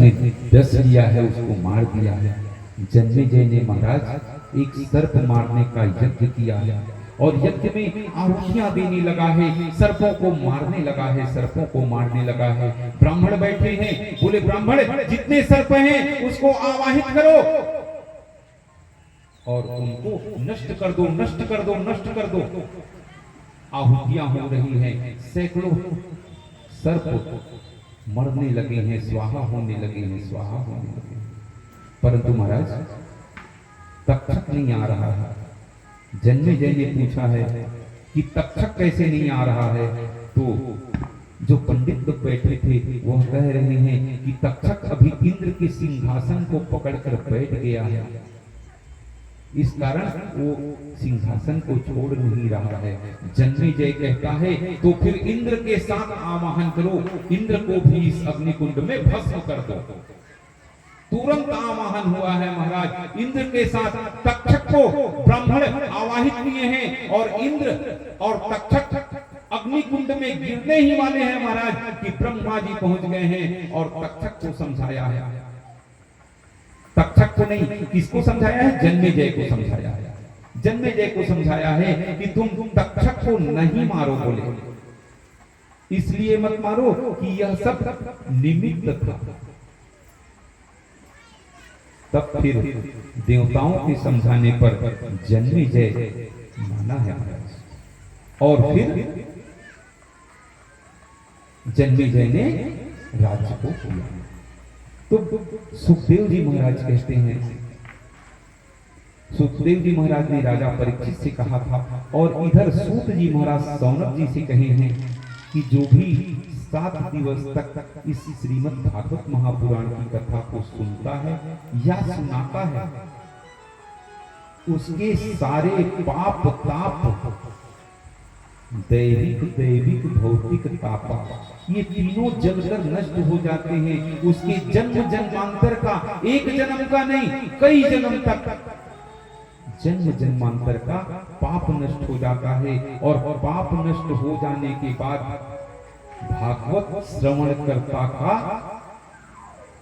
ने डस लिया है, उसको मार दिया है। जन्मेजय ने महाराज एक सर्प मारने का यज्ञ किया है और यज्ञ में आहुतियां देने लगा है, सर्पों को मारने लगा है, सर्पों को मारने लगा है। ब्राह्मण बैठे हैं, बोले ब्राह्मण जितने सर्प हैं उसको आवाहित करो और उनको नष्ट कर दो, नष्ट कर दो, नष्ट कर दो। आहुतियां हो रही हैं, सैकड़ों सर्प मरने लगे हैं, स्वाहा होने लगे हैं, स्वाहा होने लगे हैं। परंतु महाराज तक्षक नहीं आ रहा है। जन्मेजय ने पूछा है कि तक्षक कैसे नहीं आ रहा है, तो जो पंडित लोग बैठे थे वह कह रहे हैं कि तक्षक अभी इंद्र के सिंहासन को पकड़कर बैठ गया है, इस कारण वो सिंहासन को छोड़ नहीं रहा है। जन्मेजय कहता है तो फिर इंद्र के साथ आवाहन करो, इंद्र को भी इस अग्निकुंड में भस्म कर दो। तुरंत आवाहन हुआ है महाराज, इंद्र के साथ तक्षक को ब्राह्मण आवाहित किए हैं और इंद्र और तक्षक अग्निकुंड में गिरने ही वाले हैं महाराज कि ब्रह्मा जी पहुंच गए हैं और तक्षक को समझाया है। तक्षक को नहीं, किसको समझाया है? जन्मेजय को समझाया है। जन्मेजय को समझाया है कि तुम तक्षक को नहीं मारो, बोले इसलिए मत मारो कि यह सब निमित्त था। तब फिर देवताओं के समझाने पर जन्मेजय माना है महाराज और फिर जन्मेजय ने राज्य को किया। तो सुखदेव जी महाराज कहते हैं, सुखदेव जी महाराज ने राजा परीक्षित से कहा था और इधर सूत जी महाराज सौनक जी से कहे हैं कि जो भी 7 दिवस तक इस श्रीमद् भागवत महापुराण की कथा को सुनता है या सुनाता है, उसके सारे पाप ताप, दैविक दैविक भौतिक ताप, ये तीनों जलकर नष्ट हो जाते हैं। उसके जन्म जन्मांतर का, एक जन्म का नहीं कई जन्म तक जन्म जन्मांतर का पाप नष्ट हो जाता है और पाप नष्ट हो जाने के बाद भागवत श्रवण करता का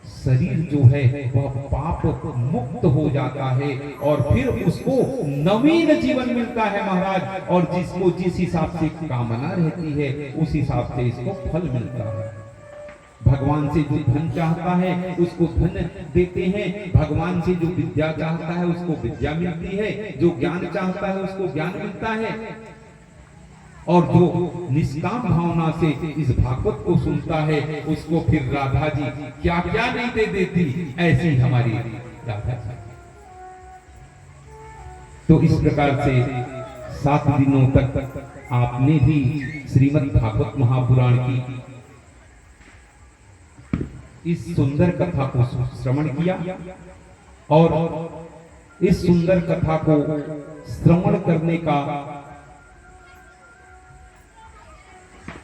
शरीर जो है वह पाप मुक्त हो जाता है और फिर उसको नवीन जीवन मिलता है महाराज। और जिसको जिस हिसाब से कामना रहती है उस हिसाब से इसको फल मिलता है। भगवान से जो धन चाहता है उसको धन देते हैं, भगवान से जो विद्या चाहता है उसको विद्या मिलती है, जो ज्ञान चाहता है उसको ज्ञान मिलता है। और जो निष्काम भावना से इस भागवत को सुनता है उसको फिर राधा जी क्या क्या नहीं दे देती, ऐसी हमारी राधा जी। तो इस प्रकार से 7 दिनों तक आपने भी श्रीमद् भागवत महापुराण की इस सुंदर कथा को श्रवण किया और इस सुंदर कथा को श्रवण करने का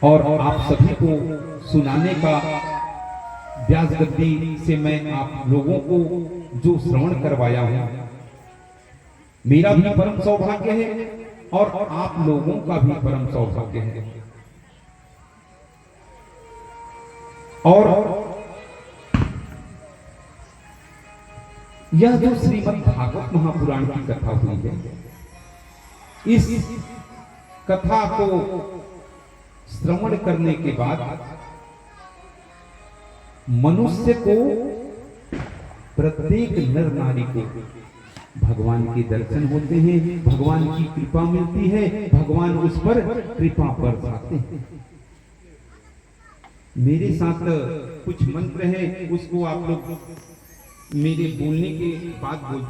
और आप सभी को सुनाने का व्यास गद्दी से मैं आप लोगों को जो श्रवण करवाया हूं, मेरा भी परम सौभाग्य है और आप लोगों का भी परम सौभाग्य है। और यह जो श्रीमद् भागवत महापुराण की कथा हुई है, इस कथा को श्रवण करने के बाद मनुष्य को, प्रत्येक नर नारी को भगवान के दर्शन होते हैं, भगवान की कृपा मिलती है, भगवान उस पर कृपा बरसाते हैं। मेरे साथ कुछ मंत्र हैं, उसको आप लोग मेरे बोलने के बाद बोल